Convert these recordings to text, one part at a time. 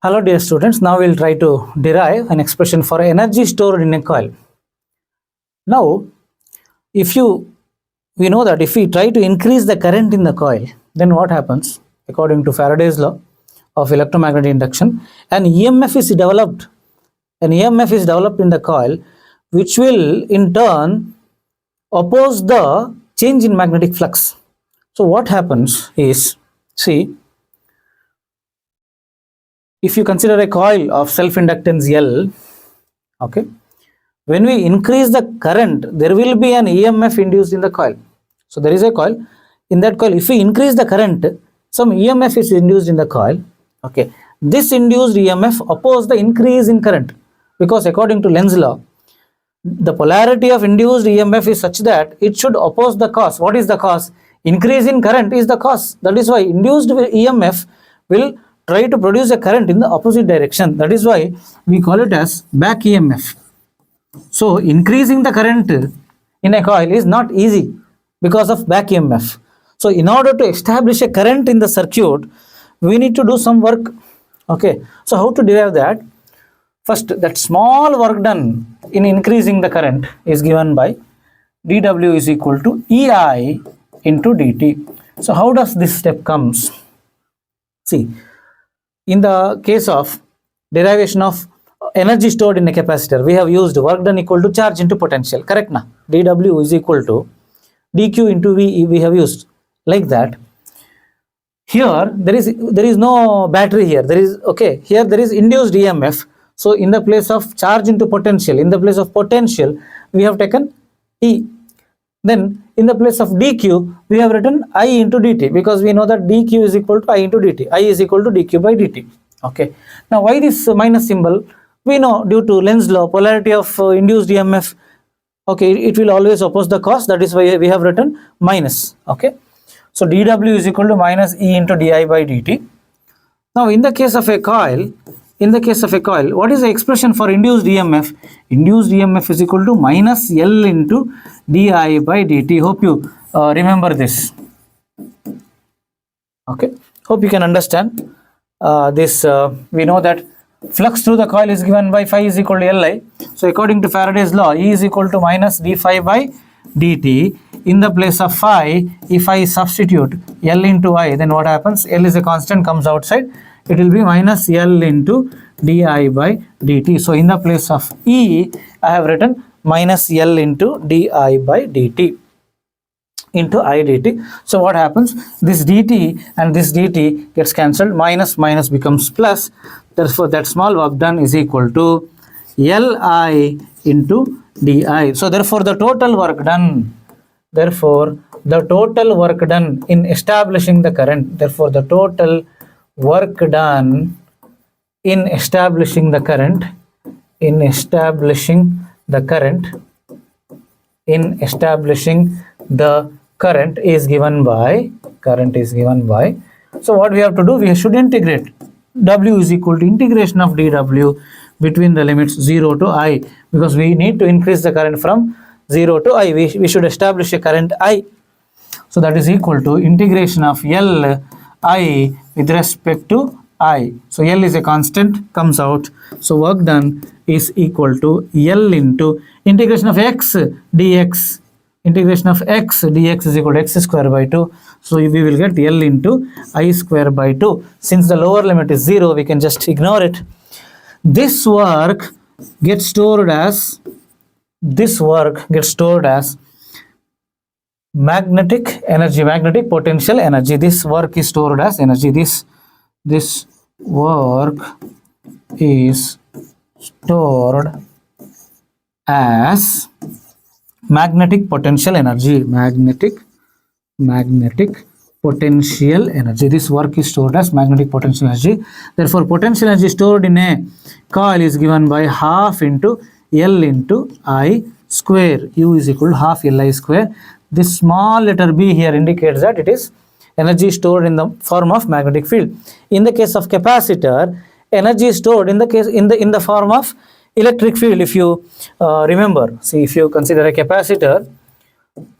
Hello dear students, now we will try to derive an expression for energy stored in a coil. Now, we know that if we try to increase the current in the coil, then what happens? According to Faraday's law of electromagnetic induction, an EMF is developed. An EMF is developed in the coil, which will in turn oppose the change in magnetic flux. So what happens is, see, if you consider a coil of self-inductance L, okay, when we increase the current, there will be an EMF induced in the coil. So there is a coil. In that coil, if we increase the current, some EMF is induced in the coil. Okay, this induced EMF opposes the increase in current, because according to Lenz's law, the polarity of induced EMF is such that it should oppose the cause. What is the cause? Increase in current is the cause. That is why induced EMF will try to produce a current in the opposite direction. That is why we call it as back EMF. So increasing the current in a coil is not easy because of back EMF. So in order to establish a current in the circuit, we need to do some work. Okay, so how to derive that? First, that small work done in increasing the current is given by dW is equal to EI into dt. So how does this step comes? See, in the case of derivation of energy stored in a capacitor, we have used work done equal to charge into potential. Correct na? dW is equal to dq into V, we have used like that. Here there is no battery here. Here there is induced EMF. So in the place of charge into potential, in the place of potential, we have taken E. Then in the place of dq, we have written I into dt, because we know that dq is equal to I into dt. I is equal to dq by dt. Okay. Now why this minus symbol? We know due to Lenz's law, polarity of induced EMF, okay, it will always oppose the cause. That is why we have written minus. Okay. So dW is equal to minus E into di by dt. Now in the case of a coil, what is the expression for induced EMF? Induced EMF is equal to minus L into di by dt. Hope you remember this. Okay. Hope you can understand this. We know that flux through the coil is given by phi is equal to Li. So according to Faraday's law, E is equal to minus d phi by dt. In the place of phi, if I substitute L into I, then what happens? L is a constant, comes outside. It will be minus L into di by dt. So in the place of E, I have written minus L into di by dt into I dt. So what happens? This dt and this dt gets cancelled. Minus minus becomes plus. Therefore, that small work done is equal to Li into di. So therefore, the total work done. Therefore, the total work done in establishing the current. Therefore, the total work done in establishing the current, is given by, so what we have to do, we should integrate. W is equal to integration of dW between the limits 0 to I, because we need to increase the current from 0 to I. We should establish a current I. So that is equal to integration of L I with respect to I. So L is a constant, comes out. So work done is equal to L into integration of x dx. Integration of x dx is equal to x square by 2. So we will get L into I square by 2. Since the lower limit is 0, we can just ignore it. This work gets stored as magnetic energy, magnetic potential energy. This work is stored as energy. This work is stored as magnetic potential energy. Magnetic potential energy. This work is stored as magnetic potential energy. Therefore, potential energy stored in a coil is given by half into L into I square. U is equal to half Li square. This small letter b here indicates that it is energy stored in the form of magnetic field. In the case of capacitor, energy is stored in the form of electric field. If you remember, see, if you consider a capacitor,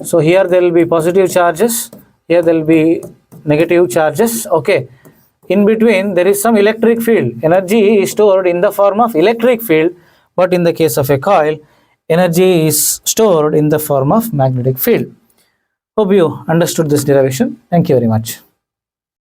so here there will be positive charges, here there will be negative charges. Okay, in between there is some electric field. Energy is stored in the form of electric field, but in the case of a coil, energy is stored in the form of magnetic field. Hope you understood this derivation. Thank you very much.